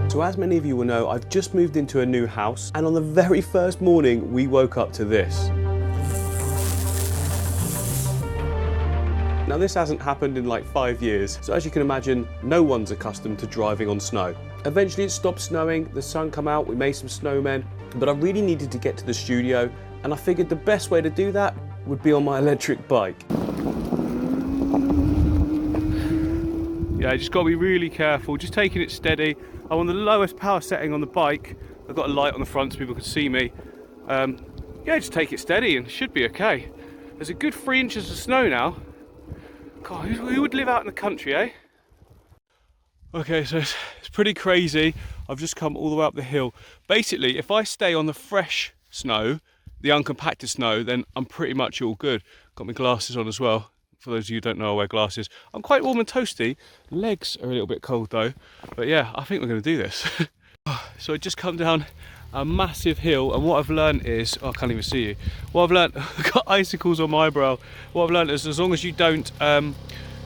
So as many of you will know, I've just moved into a new house, and on the very first morning we woke up to this. Now this hasn't happened in like 5 years, so as you can imagine, no one's accustomed to driving on snow. Eventually it stopped snowing, the sun came out, we made some snowmen, but I really needed to get to the studio, and I figured the best way to do that would be on my electric bike. Yeah, you just got to be really careful, just taking it steady. I'm on the lowest power setting on the bike. I've got a light on the front so people can see me. Yeah, just take it steady and it should be okay. There's a good 3 inches of snow now. God, who would live out in the country, eh? Okay, so it's pretty crazy. I've just come all the way up the hill. Basically, if I stay on the fresh snow, the uncompacted snow, then I'm pretty much all good. Got my glasses on as well. For those of you who don't know, I wear glasses. I'm quite warm and toasty. Legs are a little bit cold though. But yeah, I think we're going to do this. So I just come down a massive hill, and what I've learned is, oh, I can't even see you. What I've learned, I've got icicles on my brow. What I've learned is as long as you don't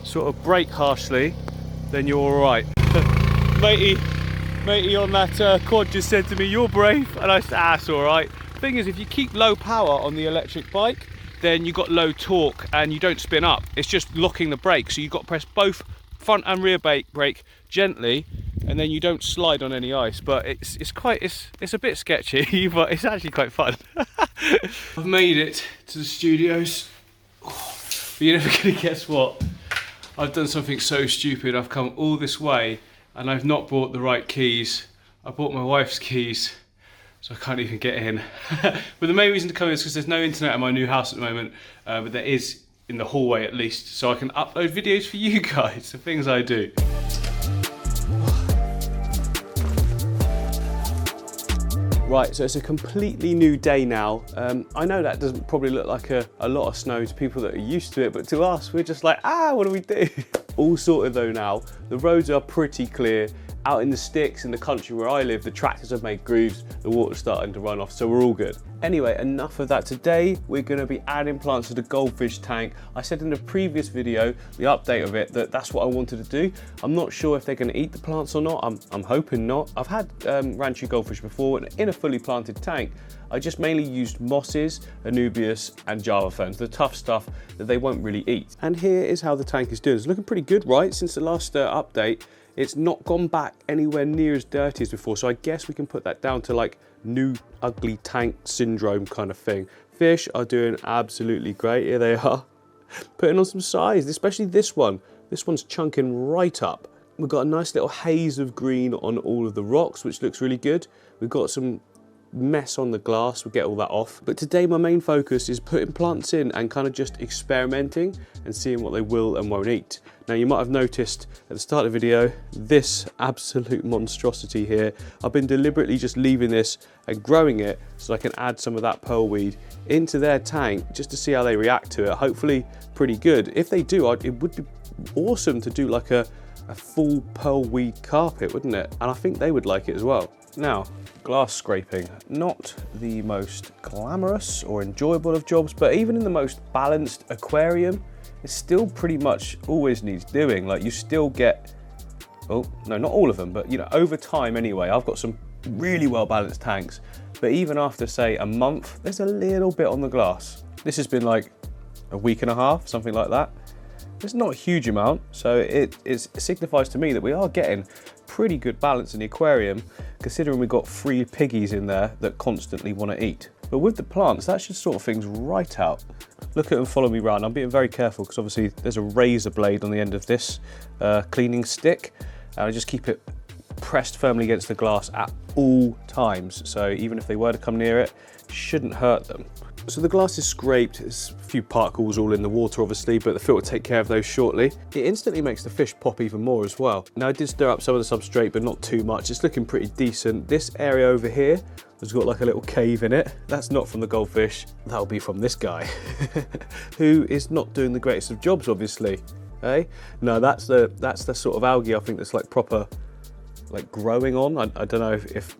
sort of brake harshly, then you're all right. matey on that quad just said to me, "You're brave," and I said, "Ah, it's all right." Thing is, if you keep low power on the electric bike, then you got low torque and you don't spin up. It's just locking the brake, so you've got to press both front and rear brake gently, and then you don't slide on any ice. But it's a bit sketchy, but it's actually quite fun. I've made it to the studios, but you're never gonna guess what. I've done something so stupid. I've come all this way and I've not bought the right keys. I bought my wife's keys, so I can't even get in. But the main reason to come in is because there's no internet in my new house at the moment, but there is in the hallway at least, so I can upload videos for you guys, the things I do. Right, so it's a completely new day now. I know that doesn't probably look like a lot of snow to people that are used to it, but to us, we're just like, what do we do? All sorted though now. The roads are pretty clear. Out in the sticks in the country where I live, the tractors have made grooves, the water's starting to run off, so we're all good. Anyway, enough of that. Today, we're gonna be adding plants to the goldfish tank. I said in the previous video, the update of it, that's what I wanted to do. I'm not sure if they're gonna eat the plants or not. I'm hoping not. I've had Ranchu Goldfish before in a fully planted tank. I just mainly used mosses, anubias, and java ferns, the tough stuff that they won't really eat. And here is how the tank is doing. It's looking pretty good, right? Since the last update, it's not gone back anywhere near as dirty as before, so I guess we can put that down to like new ugly tank syndrome kind of thing. Fish are doing absolutely great. Here they are, putting on some size, especially this one. This one's chunking right up. We've got a nice little haze of green on all of the rocks, which looks really good. We've got some mess on the glass, we'll get all that off. But today my main focus is putting plants in and kind of just experimenting and seeing what they will and won't eat. Now you might have noticed at the start of the video, this absolute monstrosity here. I've been deliberately just leaving this and growing it so I can add some of that pearlweed into their tank just to see how they react to it. Hopefully pretty good. If they do, it would be awesome to do like a full pearlweed carpet, wouldn't it? And I think they would like it as well. Now, glass scraping, not the most glamorous or enjoyable of jobs, but even in the most balanced aquarium, it still pretty much always needs doing. Like you still get, oh no, not all of them, but you know, over time anyway, I've got some really well balanced tanks, but even after say a month, there's a little bit on the glass. This has been like a week and a half, something like that. It's not a huge amount, so it signifies to me that we are getting pretty good balance in the aquarium, considering we've got 3 piggies in there that constantly want to eat. But with the plants, that should sort things right out. Look at them, follow me around. I'm being very careful because obviously there's a razor blade on the end of this cleaning stick, and I just keep it pressed firmly against the glass at all times. So even if they were to come near it, it shouldn't hurt them. So the glass is scraped, there's a few particles all in the water obviously, but the filter will take care of those shortly. It instantly makes the fish pop even more as well. Now I did stir up some of the substrate, but not too much. It's looking pretty decent. This area over here has got like a little cave in it. That's not from the goldfish, that'll be from this guy, who is not doing the greatest of jobs obviously. Eh? No, that's the sort of algae I think that's like proper, like growing on. I don't know if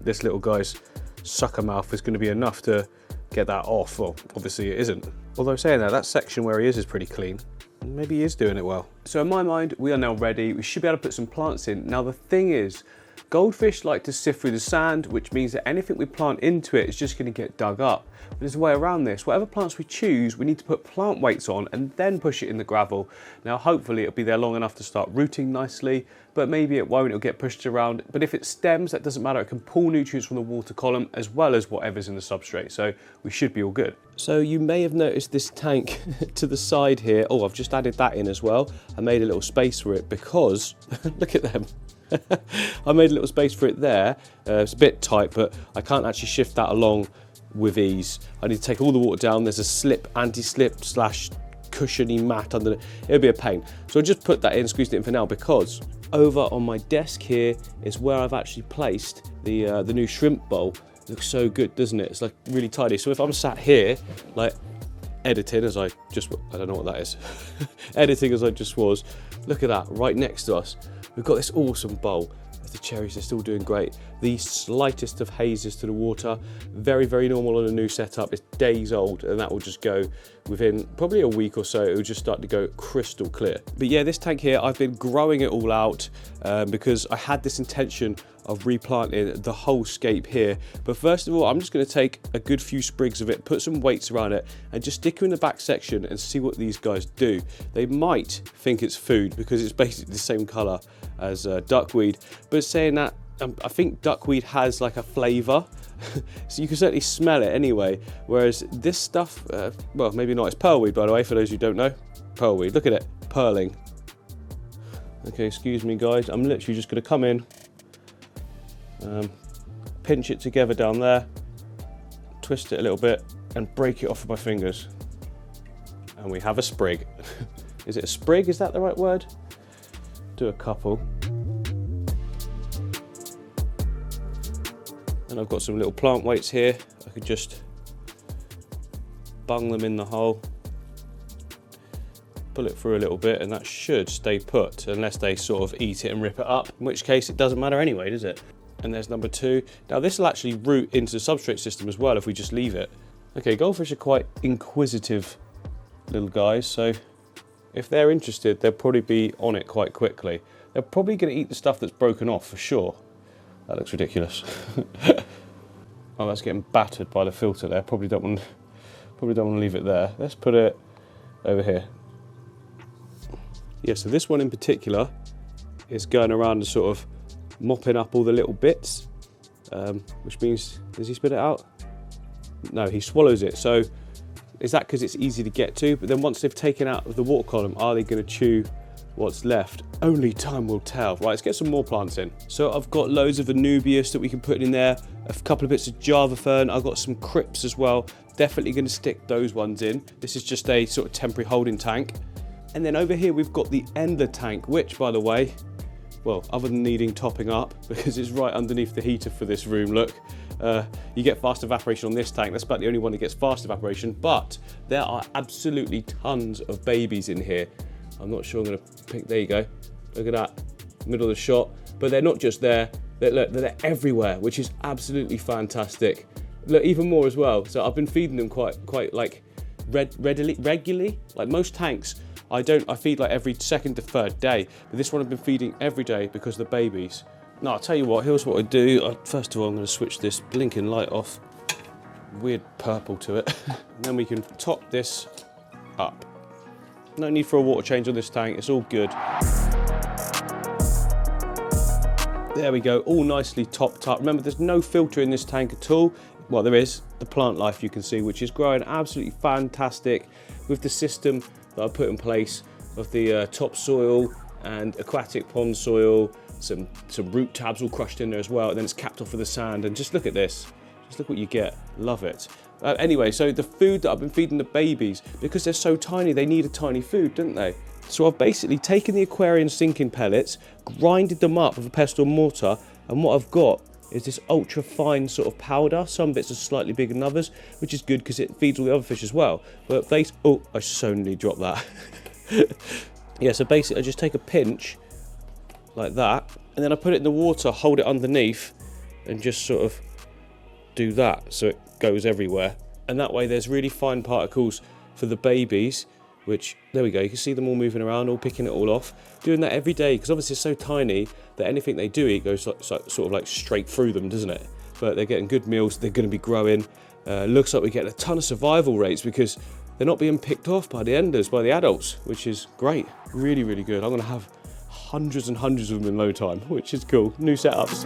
this little guy's sucker mouth is going to be enough to get that off. Well, obviously it isn't. Although saying that section where he is pretty clean. Maybe he is doing it well. So in my mind, we are now ready. We should be able to put some plants in. Now the thing is, Goldfish like to sift through the sand, which means that anything we plant into it is just going to get dug up. But there's a way around this. Whatever plants we choose, we need to put plant weights on and then push it in the gravel. Now hopefully it'll be there long enough to start rooting nicely, but maybe it won't, it'll get pushed around. But if it stems, that doesn't matter, it can pull nutrients from the water column as well as whatever's in the substrate, so we should be all good. So you may have noticed this tank to the side here. Oh, I've just added that in as well. I made a little space for it because, look at them. I made a little space for it there. It's a bit tight, but I can't actually shift that along with ease. I need to take all the water down. There's a slip, anti-slip slash cushiony mat under it. It'll be a pain. So I just put that in, squeezed it in for now, because over on my desk here is where I've actually placed the new shrimp bowl. It looks so good, doesn't it? It's like really tidy. So if I'm sat here, like editing as I don't know what that is, editing as I just was, look at that, right next to us. We've got this awesome bowl. The cherries are still doing great. The slightest of hazes to the water. Very, very normal on a new setup. It's days old, and that will just go within probably a week or so. It will just start to go crystal clear. But yeah, this tank here, I've been growing it all out because I had this intention of replanting the whole scape here. But first of all, I'm just going to take a good few sprigs of it, put some weights around it, and just stick them in the back section and see what these guys do. They might think it's food because it's basically the same colour as duckweed. But saying that, I think duckweed has like a flavour, so you can certainly smell it anyway. Whereas this stuff, well, maybe not. It's pearlweed, by the way, for those who don't know. Pearlweed, look at it, pearling. Okay, excuse me, guys. I'm literally just going to come in, pinch it together down there, twist it a little bit, and break it off with my fingers. And we have a sprig. Is it a sprig? Is that the right word? Do a couple. And I've got some little plant weights here. I could just bung them in the hole, pull it through a little bit, and that should stay put unless they sort of eat it and rip it up, in which case it doesn't matter anyway, does it? And there's number two. Now this will actually root into the substrate system as well if we just leave it. Okay, goldfish are quite inquisitive little guys, so if they're interested, they'll probably be on it quite quickly. They're probably going to eat the stuff that's broken off for sure. That looks ridiculous. Oh, that's getting battered by the filter there. Probably don't want to leave it there. Let's put it over here. Yeah, so this one in particular is going around and sort of mopping up all the little bits, which means, does he spit it out? No, he swallows it. So is that because it's easy to get to? But then once they've taken out of the water column, are they going to chew what's left? Only time will tell. Right, let's get some more plants in. So I've got loads of Anubias that we can put in there, a couple of bits of Java fern, I've got some crypts as well. Definitely going to stick those ones in. This is just a sort of temporary holding tank. And then over here we've got the ender tank, which, by the way, well, other than needing topping up, because it's right underneath the heater for this room, look. You get fast evaporation on this tank. That's about the only one that gets fast evaporation, but there are absolutely tons of babies in here. I'm not sure I'm going to pick, there you go. Look at that, middle of the shot. But they're not just there, they're everywhere, which is absolutely fantastic. Look, even more as well. So I've been feeding them quite like regularly. Like most tanks, I feed like every second to third day. But this one I've been feeding every day because of the babies. Now, I'll tell you what, here's what I do. First of all, I'm going to switch this blinking light off. Weird purple to it. And then we can top this up. No need for a water change on this tank, it's all good. There we go, all nicely topped up. Remember, there's no filter in this tank at all. Well, there is, the plant life you can see, which is growing absolutely fantastic with the system that I put in place of the topsoil and aquatic pond soil, some root tabs all crushed in there as well, and then it's capped off with the sand, and just look at this. Just look what you get, love it. Anyway, so the food that I've been feeding the babies, because they're so tiny, they need a tiny food, don't they? So I've basically taken the aquarium sinking pellets, grinded them up with a pestle and mortar, and what I've got is this ultra fine sort of powder. Some bits are slightly bigger than others, which is good because it feeds all the other fish as well. But oh, I so nearly dropped that. Yeah, so basically I just take a pinch like that, and then I put it in the water, hold it underneath, and just sort of do that so it goes everywhere. And that way there's really fine particles for the babies, which, there we go, you can see them all moving around, all picking it all off. Doing that every day, because obviously it's so tiny that anything they do eat goes sort of like straight through them, doesn't it? But they're getting good meals, they're going to be growing. Looks like we get a ton of survival rates because they're not being picked off by the enders, by the adults, which is great. Really, really good. I'm going to have hundreds and hundreds of them in no time, which is cool. New setups.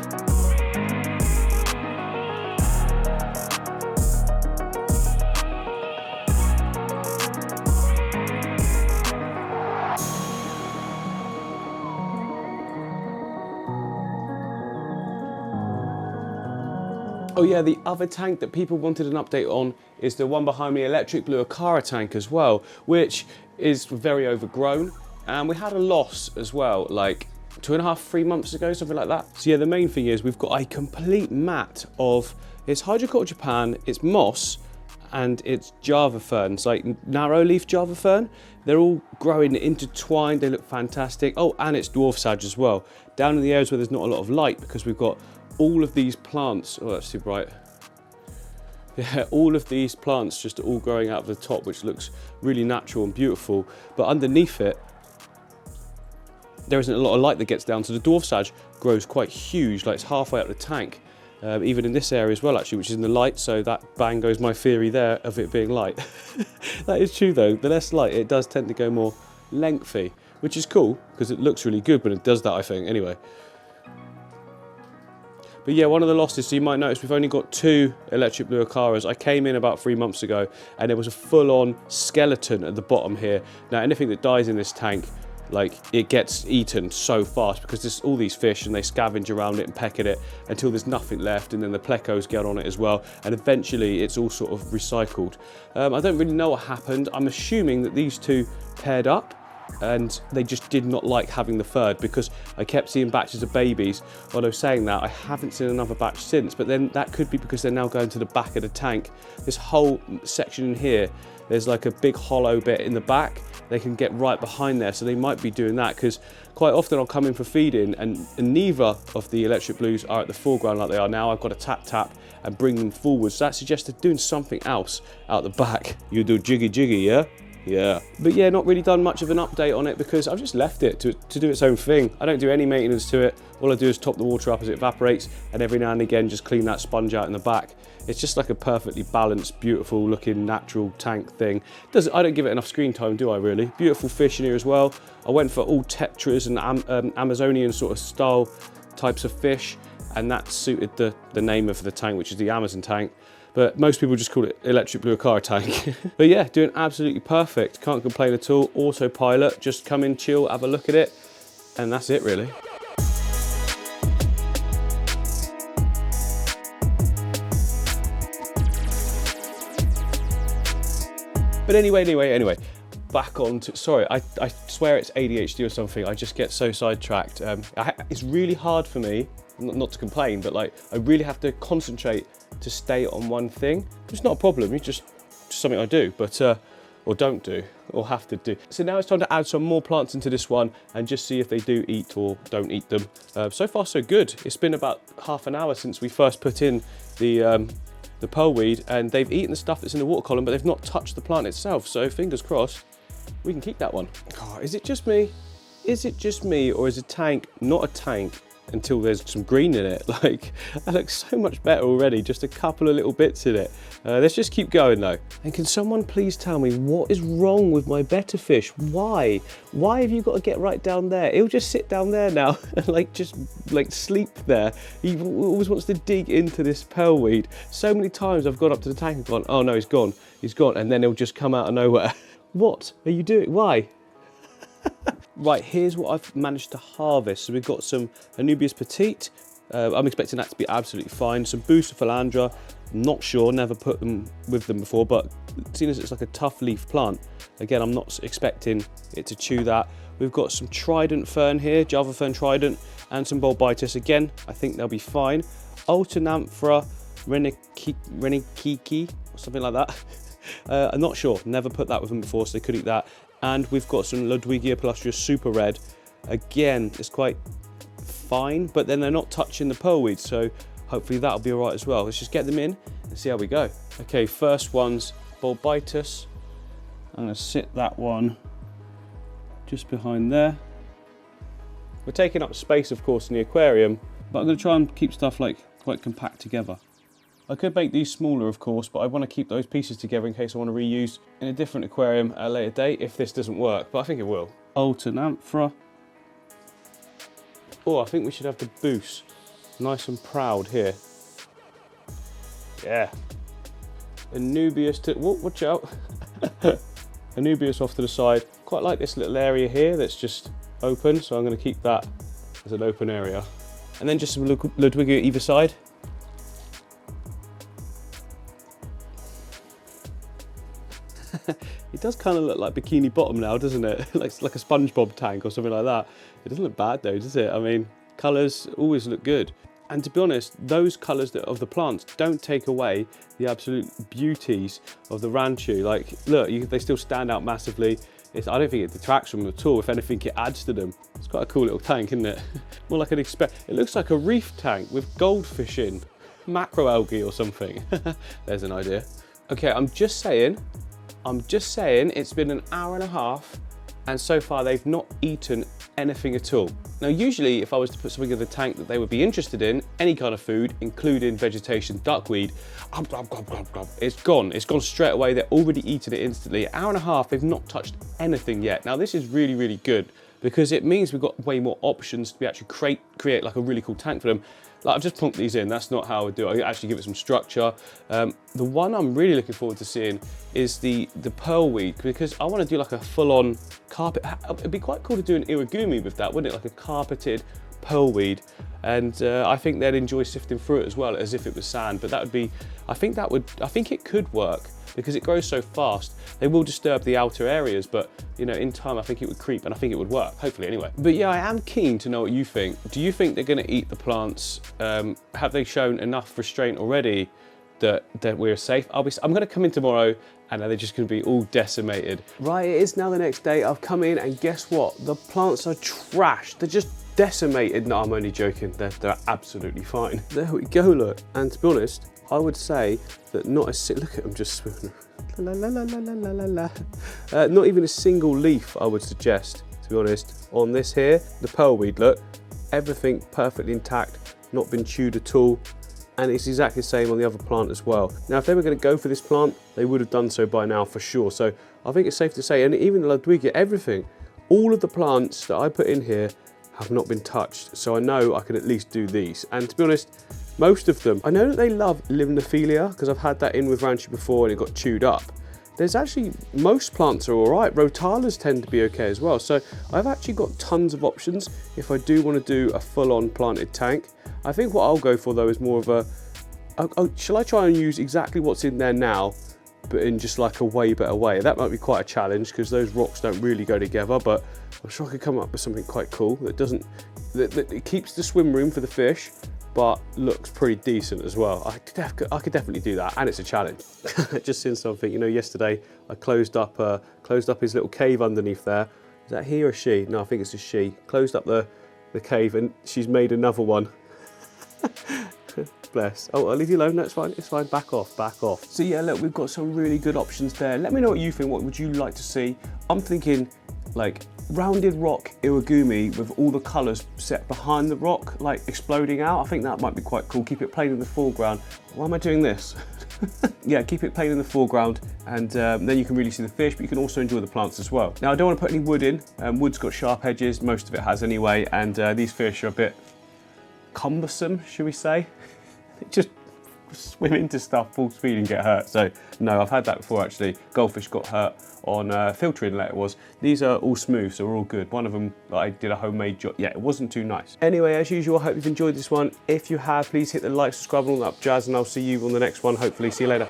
Oh yeah, the other tank that people wanted an update on is the one behind me, electric blue AQUARIAN tank as well, which is very overgrown. And we had a loss as well, like 2.5, 3 months ago, something like that. So yeah, the main thing is we've got a complete mat of, it's Hydroculture Japan, it's moss, and it's Java fern. It's like narrow leaf Java fern. They're all growing intertwined, they look fantastic. Oh, and it's dwarf sage as well. Down in the areas where there's not a lot of light, because we've got all of these plants, oh that's too bright. Yeah, all of these plants just all growing out of the top, which looks really natural and beautiful. But underneath it, there isn't a lot of light that gets down, so the dwarf sage grows quite huge, like it's halfway up the tank. Even in this area as well, actually, which is in the light, so that bang goes my theory there of it being light. That is true though, the less light, it does tend to go more lengthy, which is cool, because it looks really good when it does that, I think, anyway. But yeah, one of the losses, so you might notice we've only got 2 electric blue AQUARIANs. I came in about 3 months ago and there was a full-on skeleton at the bottom here. Now anything that dies in this tank, like it gets eaten so fast because there's all these fish and they scavenge around it and peck at it until there's nothing left, and then the plecos get on it as well, and eventually it's all sort of recycled. I don't really know what happened. I'm assuming that these 2 paired up and they just did not like having the third, because I kept seeing batches of babies. Although saying that, I haven't seen another batch since, but then that could be because they're now going to the back of the tank. This whole section in here, there's like a big hollow bit in the back. They can get right behind there, so they might be doing that, because quite often I'll come in for feeding and neither of the electric blues are at the foreground like they are now. I've got to tap and bring them forward, so that suggests they're doing something else out the back. You do jiggy, yeah? Yeah. But yeah, not really done much of an update on it because I've just left it to do its own thing. I don't do any maintenance to it. All I do is top the water up as it evaporates, and every now and again just clean that sponge out in the back. It's just like a perfectly balanced, beautiful looking natural tank thing. I don't give it enough screen time, do I really? Beautiful fish in here as well. I went for all tetras and Amazonian sort of style types of fish, and that suited the name of the tank, which is the Amazon tank. But most people just call it electric blue AQUARIAN tank. But yeah, doing absolutely perfect. Can't complain at all. Autopilot, just come in, chill, have a look at it, and that's it really. But anyway, back on to, sorry, I swear it's ADHD or something. I just get so sidetracked. It's really hard for me, not to complain, but like I really have to concentrate to stay on one thing. It's not a problem, it's just something I do, but or don't do, or have to do. So now it's time to add some more plants into this one and just see if they do eat or don't eat them. So far so good. It's been about half an hour since we first put in the pearlweed, and they've eaten the stuff that's in the water column, but they've not touched the plant itself, so fingers crossed we can keep that one. Oh, is it just me? Is it just me, or is a tank not a tank until there's some green in it? Like, that looks so much better already, just a couple of little bits in it. Let's just keep going though. And can someone please tell me what is wrong with my betta fish? Why have you got to get right down there? He'll just sit down there now and just sleep there. He always wants to dig into this pearlweed. So many times I've gone up to the tank and gone, oh no, he's gone, and then he'll just come out of nowhere. What are you doing? Why? Right, here's what I've managed to harvest. So we've got some Anubias petite. I'm expecting that to be absolutely fine. Some Bucephalandra, not sure, never put them with them before, but seeing as it's like a tough leaf plant, again, I'm not expecting it to chew that. We've got some trident fern here, Java fern trident, and some Bulbitis. Again, I think they'll be fine. Alternanthera renikiki, or something like that. I'm not sure, never put that with them before, so they could eat that. And we've got some Ludwigia palustria super red. Again, it's quite fine, but then they're not touching the pearlweed, so hopefully that'll be all right as well. Let's just get them in and see how we go. Okay, first one's Bulbitis. I'm going to sit that one just behind there. We're taking up space, of course, in the aquarium, but I'm going to try and keep stuff like quite compact together. I could make these smaller, of course, but I want to keep those pieces together in case I want to reuse in a different aquarium at a later date if this doesn't work, but I think it will. Altanamphra. Oh, I think we should have the Bus nice and proud here. Yeah. Anubias to, whoa, watch out. Anubias off to the side. Quite like this little area here that's just open, so I'm going to keep that as an open area. And then just some Ludwigia either side. It does kind of look like Bikini Bottom now, doesn't it? like a SpongeBob tank or something like that. It doesn't look bad though, does it? I mean, colours always look good. And to be honest, those colours of the plants don't take away the absolute beauties of the Ranchu. Like, look, they still stand out massively. I don't think it detracts from them at all. If anything, it adds to them. It's quite a cool little tank, isn't it? More like it looks like a reef tank with goldfish in. Macroalgae or something. There's an idea. Okay, I'm just saying, it's been an hour and a half, and so far they've not eaten anything at all. Now, usually if I was to put something in the tank that they would be interested in, any kind of food, including vegetation, duckweed, it's gone straight away. They're already eating it instantly. An hour and a half, they've not touched anything yet. Now, this is really, really good because it means we've got way more options to be actually create like a really cool tank for them. Like, I've just plunked these in, that's not how I do it. I actually give it some structure. The one I'm really looking forward to seeing is the pearlweed, because I want to do like a full-on carpet. It'd be quite cool to do an irigumi with that, wouldn't it? Like a carpeted pearlweed. And I think they'd enjoy sifting through it as well, as if it was sand. But that would be, I think it could work because it grows so fast. They will disturb the outer areas, but you know, in time I think it would creep, and I think it would work, hopefully anyway. But yeah, I am keen to know what you think. Do you think they're going to eat the plants? Have they shown enough restraint already that we're safe? I'm going to come in tomorrow and they're just going to be all decimated. Right, it is now the next day. I've come in and guess what? The plants are trashed. They're just decimated. No, I'm only joking. They're absolutely fine. There we go, look. And to be honest, I would say that not a look at them just swimming. La, la, la, la, la, la, la. Not even a single leaf, I would suggest, to be honest. On this here, the pearlweed, look, everything perfectly intact, not been chewed at all. And it's exactly the same on the other plant as well. Now, if they were going to go for this plant, they would have done so by now for sure. So I think it's safe to say, and even the Ludwigia, everything, all of the plants that I put in here have not been touched. So I know I can at least do these. And to be honest, most of them, I know that they love limnophilia because I've had that in with Ranchu before and it got chewed up. There's actually, most plants are all right. Rotalas tend to be okay as well. So I've actually got tons of options if I do want to do a full-on planted tank. I think what I'll go for though is more of a, shall I try and use exactly what's in there now, but in just like a way better way? That might be quite a challenge because those rocks don't really go together, but I'm sure I could come up with something quite cool that it keeps the swim room for the fish, but looks pretty decent as well. I could definitely do that, and it's a challenge. Just seen something, you know, yesterday I closed up his little cave underneath there. Is that he or she? No, I think it's a she. Closed up the cave, and she's made another one. Bless. Oh, I'll leave you alone. No, it's fine. It's fine. Back off. Back off. So yeah, look, we've got some really good options there. Let me know what you think. What would you like to see? I'm thinking like rounded rock irigumi with all the colours set behind the rock, like exploding out. I think that might be quite cool. Keep it plain in the foreground. Why am I doing this? Yeah, keep it plain in the foreground, and then you can really see the fish, but you can also enjoy the plants as well. Now, I don't want to put any wood in. Wood's got sharp edges. Most of it has anyway, and these fish are a bit cumbersome, should we say? Just swim into stuff full speed and get hurt. So no, I've had that before actually. Goldfish got hurt on filter inlet it was. These are all smooth, so we're all good. One of them, I did a homemade job. Yeah, it wasn't too nice. Anyway, as usual, I hope you've enjoyed this one. If you have, please hit the like, subscribe, and all that jazz, and I'll see you on the next one. Hopefully, see you later.